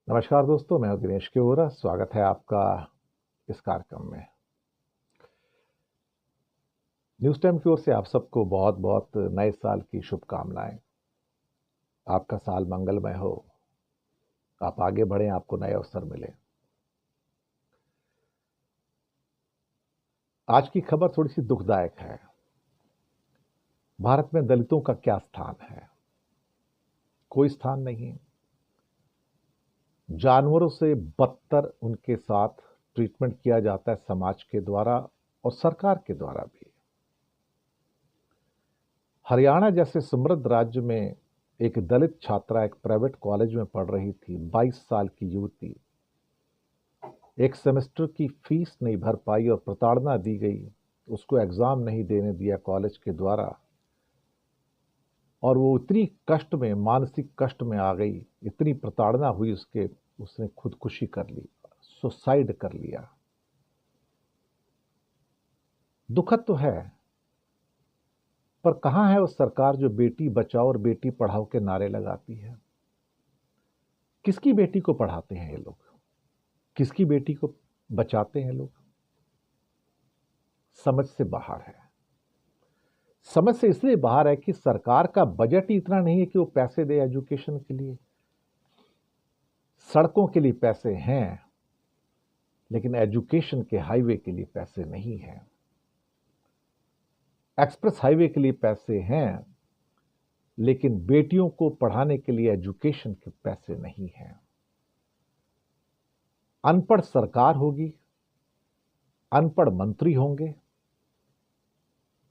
नमस्कार दोस्तों, मैं हूं दिनेश केवरा। स्वागत है आपका इस कार्यक्रम में। न्यूज़ टाइम की ओर से आप सबको बहुत बहुत नए साल की शुभकामनाएं। आपका साल मंगलमय हो, आप आगे बढ़ें, आपको नए अवसर मिले। आज की खबर थोड़ी सी दुखदायक है। भारत में दलितों का क्या स्थान है? कोई स्थान नहीं। जानवरों से बदतर उनके साथ ट्रीटमेंट किया जाता है समाज के द्वारा और सरकार के द्वारा भी। हरियाणा जैसे समृद्ध राज्य में एक दलित छात्रा एक प्राइवेट कॉलेज में पढ़ रही थी। 22 साल की युवती एक सेमेस्टर की फीस नहीं भर पाई और प्रताड़ना दी गई। उसको एग्जाम नहीं देने दिया कॉलेज के द्वारा और वो इतनी कष्ट में, मानसिक कष्ट में आ गई, इतनी प्रताड़ना हुई उसने खुदकुशी कर ली, सुसाइड कर लिया। दुखद तो है, पर कहां है वो सरकार जो बेटी बचाओ और बेटी पढ़ाओ के नारे लगाती है? किसकी बेटी को पढ़ाते हैं ये लोग? किसकी बेटी को बचाते हैं लोग? समझ से बाहर है। समझ से इसलिए बाहर है कि सरकार का बजट ही इतना नहीं है कि वो पैसे दे एजुकेशन के लिए। सड़कों के लिए पैसे हैं, लेकिन एजुकेशन के हाईवे के लिए पैसे नहीं हैं। एक्सप्रेस हाईवे के लिए पैसे हैं, लेकिन बेटियों को पढ़ाने के लिए एजुकेशन के पैसे नहीं हैं। अनपढ़ सरकार होगी, अनपढ़ मंत्री होंगे,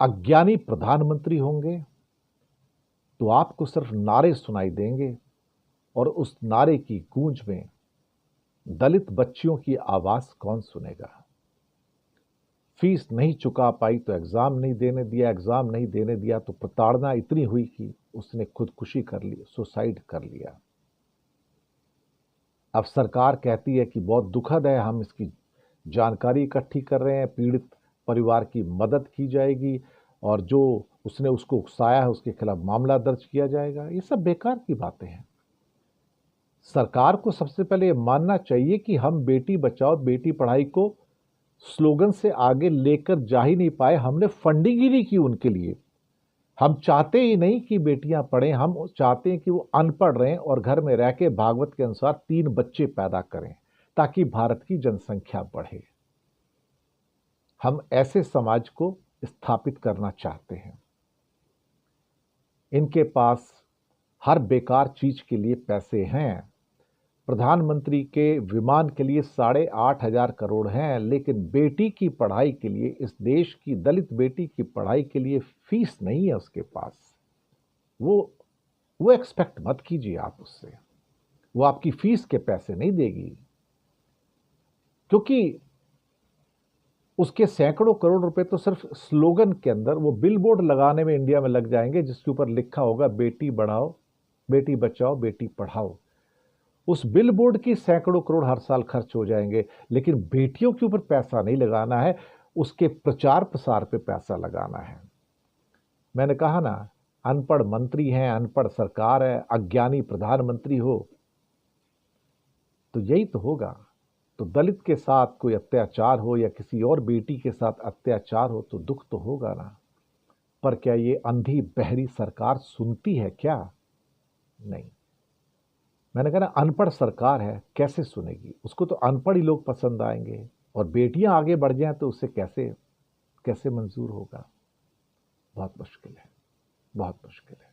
अज्ञानी प्रधानमंत्री होंगे, तो आपको सिर्फ नारे सुनाई देंगे और उस नारे की गूंज में दलित बच्चियों की आवाज कौन सुनेगा? फीस नहीं चुका पाई तो एग्जाम नहीं देने दिया, एग्जाम नहीं देने दिया तो प्रताड़ना इतनी हुई कि उसने खुदकुशी कर ली, सुसाइड कर लिया। अब सरकार कहती है कि बहुत दुखद है, हम इसकी जानकारी इकट्ठी कर रहे हैं, पीड़ित परिवार की मदद की जाएगी और जो उसने उसको उकसाया है उसके खिलाफ मामला दर्ज किया जाएगा। ये सब बेकार की बातें हैं। सरकार को सबसे पहले ये मानना चाहिए कि हम बेटी बचाओ बेटी पढ़ाई को स्लोगन से आगे लेकर जा ही नहीं पाए। हमने फंडिंग ही नहीं की उनके लिए। हम चाहते ही नहीं कि बेटियां पढ़ें, हम चाहते हैं कि वो अनपढ़ रहें और घर में रह के भागवत के अनुसार 3 बच्चे पैदा करें ताकि भारत की जनसंख्या बढ़े। हम ऐसे समाज को स्थापित करना चाहते हैं। इनके पास हर बेकार चीज के लिए पैसे हैं। प्रधानमंत्री के विमान के लिए 8,500 करोड़ हैं, लेकिन बेटी की पढ़ाई के लिए, इस देश की दलित बेटी की पढ़ाई के लिए फीस नहीं है उसके पास। वो एक्सपेक्ट मत कीजिए आप उससे। वो आपकी फीस के पैसे नहीं देगी, क्योंकि उसके सैकड़ों करोड़ रुपए तो सिर्फ स्लोगन के अंदर, वो बिल बोर्ड लगाने में इंडिया में लग जाएंगे जिसके ऊपर लिखा होगा बेटी बढ़ाओ, बेटी बचाओ, बेटी पढ़ाओ। उस बिल बोर्ड की सैकड़ों करोड़ हर साल खर्च हो जाएंगे, लेकिन बेटियों के ऊपर पैसा नहीं लगाना है, उसके प्रचार प्रसार पे पैसा लगाना है। मैंने कहा ना, अनपढ़ मंत्री हैं, अनपढ़ सरकार है, अज्ञानी प्रधानमंत्री हो, तो यही तो होगा। तो दलित के साथ कोई अत्याचार हो या किसी और बेटी के साथ अत्याचार हो तो दुख तो होगा ना। पर क्या ये अंधी बहरी सरकार सुनती है क्या? नहीं। मैंने कहा ना, अनपढ़ सरकार है, कैसे सुनेगी? उसको तो अनपढ़ ही लोग पसंद आएंगे और बेटियां आगे बढ़ जाएं तो उससे कैसे कैसे मंजूर होगा? बहुत मुश्किल है, बहुत मुश्किल है।